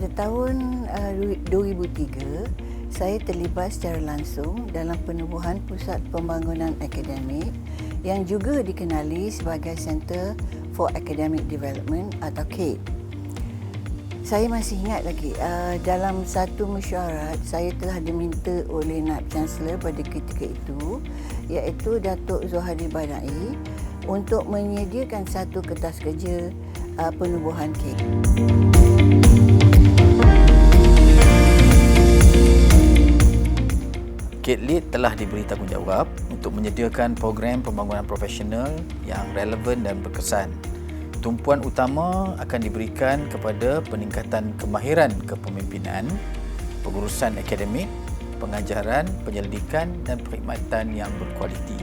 Pada tahun 2003, saya terlibat secara langsung dalam penubuhan Pusat Pembangunan Akademik yang juga dikenali sebagai Center for Academic Development atau CADE. Saya masih ingat lagi, dalam satu mesyuarat saya telah diminta oleh Naib Chancellor pada ketika itu, iaitu Datuk Zuhari Badai, untuk menyediakan satu kertas kerja penubuhan CADE. CADE Lead telah diberi tanggungjawab untuk menyediakan program pembangunan profesional yang relevan dan berkesan. Tumpuan utama akan diberikan kepada peningkatan kemahiran kepemimpinan, pengurusan akademik, pengajaran, penyelidikan dan perkhidmatan yang berkualiti.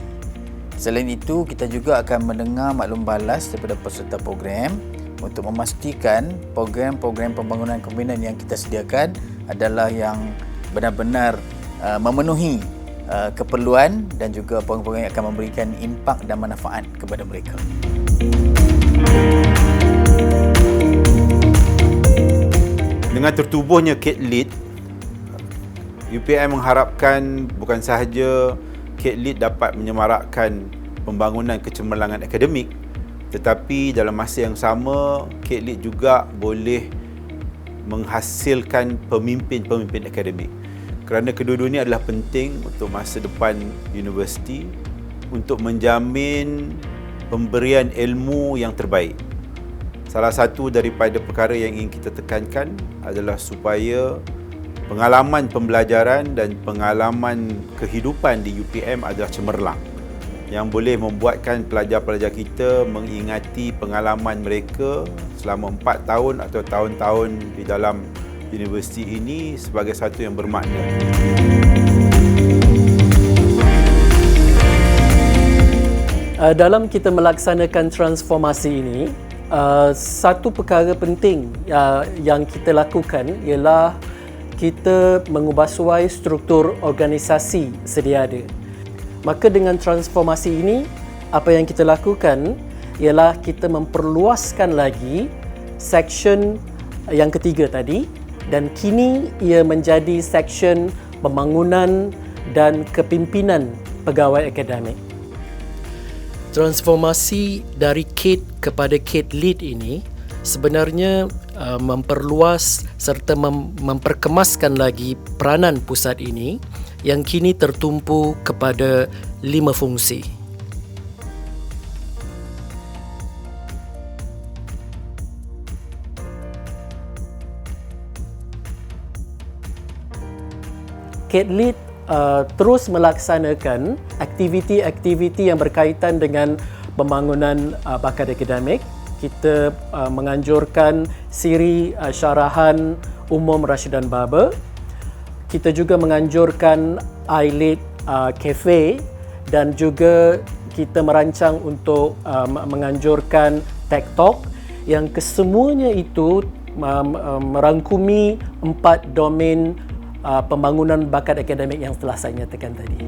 Selain itu, kita juga akan mendengar maklum balas daripada peserta program untuk memastikan program-program pembangunan kepemimpinan yang kita sediakan adalah yang benar-benar memenuhi keperluan dan juga program-program yang akan memberikan impak dan manfaat kepada mereka. Dengan tertubuhnya CADE Lead, UPM mengharapkan bukan sahaja CADE Lead dapat menyemarakkan pembangunan kecemerlangan akademik, tetapi dalam masa yang sama CADE Lead juga boleh menghasilkan pemimpin-pemimpin akademik. Kerana kedua-dua ini adalah penting untuk masa depan universiti, untuk menjamin pemberian ilmu yang terbaik. Salah satu daripada perkara yang ingin kita tekankan adalah supaya pengalaman pembelajaran dan pengalaman kehidupan di UPM adalah cemerlang, yang boleh membuatkan pelajar-pelajar kita mengingati pengalaman mereka selama 4 tahun atau tahun-tahun di dalam universiti ini sebagai satu yang bermakna. Dalam kita melaksanakan transformasi ini, satu perkara penting yang kita lakukan ialah kita mengubahsuai struktur organisasi sedia ada. Maka dengan transformasi ini, apa yang kita lakukan ialah kita memperluaskan lagi section yang ketiga tadi, dan kini ia menjadi seksyen pembangunan dan kepimpinan pegawai akademik. Transformasi dari CADE kepada CADE Lead ini sebenarnya memperluas serta memperkemaskan lagi peranan pusat ini yang kini tertumpu kepada 5 fungsi. CADE Lead terus melaksanakan aktiviti-aktiviti yang berkaitan dengan pembangunan bakat akademik. Kita menganjurkan siri syarahan umum Rashidan Barber. Kita juga menganjurkan iLead Cafe dan juga kita merancang untuk menganjurkan Tech Talk yang kesemuanya itu merangkumi 4 domain pembangunan bakat akademik yang telah saya nyatakan tadi.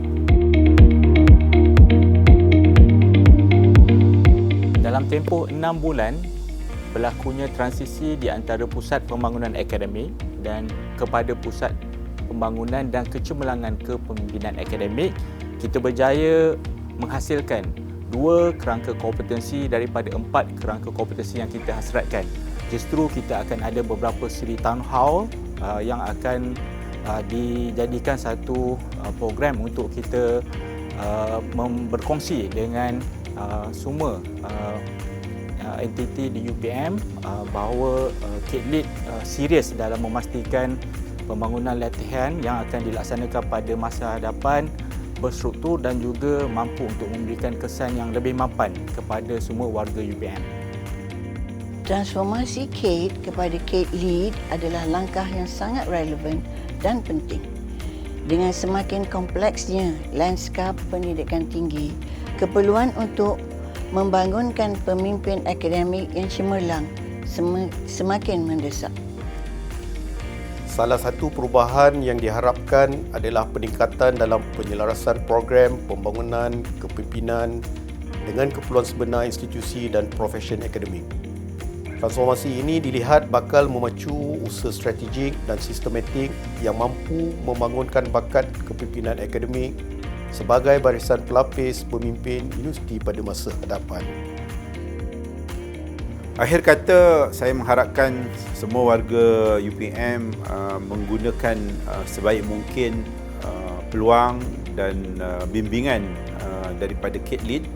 Dalam tempoh 6 bulan, berlakunya transisi di antara Pusat Pembangunan Akademik dan kepada Pusat Pembangunan dan Kecemerlangan Kepemimpinan Akademik, kita berjaya menghasilkan 2 kerangka kompetensi daripada 4 kerangka kompetensi yang kita hasratkan. Justru kita akan ada beberapa siri town hall yang akan dijadikan satu program untuk kita berkongsi dengan semua entiti di UPM bahawa CADE Lead serius dalam memastikan pembangunan latihan yang akan dilaksanakan pada masa hadapan berstruktur dan juga mampu untuk memberikan kesan yang lebih mapan kepada semua warga UPM. Transformasi CADE kepada CADE Lead adalah langkah yang sangat relevan dan penting. Dengan semakin kompleksnya lanskap pendidikan tinggi, keperluan untuk membangunkan pemimpin akademik yang cemerlang semakin mendesak. Salah satu perubahan yang diharapkan adalah peningkatan dalam penyelarasan program pembangunan kepimpinan dengan keperluan sebenar institusi dan profesion akademik. Transformasi ini dilihat bakal memacu usaha strategik dan sistematik yang mampu membangunkan bakat kepimpinan akademik sebagai barisan pelapis pemimpin universiti pada masa hadapan. Akhir kata, saya mengharapkan semua warga UPM menggunakan sebaik mungkin peluang dan bimbingan daripada KEDLIT,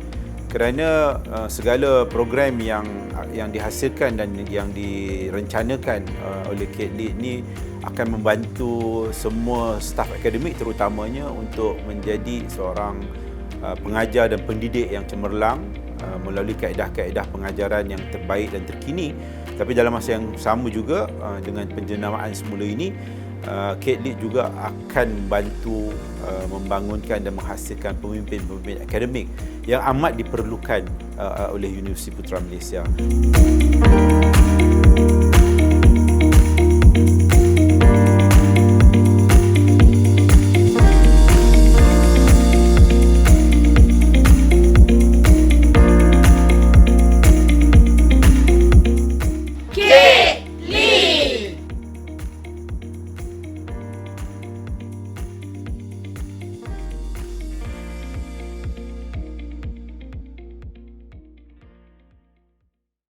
kerana segala program yang dihasilkan dan yang direncanakan oleh KEDLIT ni akan membantu semua staf akademik terutamanya untuk menjadi seorang pengajar dan pendidik yang cemerlang melalui kaedah-kaedah pengajaran yang terbaik dan terkini. Tapi dalam masa yang sama juga, dengan penjenamaan semula ini, KEDLIT juga akan bantu membangunkan dan menghasilkan pemimpin-pemimpin akademik yang amat diperlukan oleh Universiti Putra Malaysia.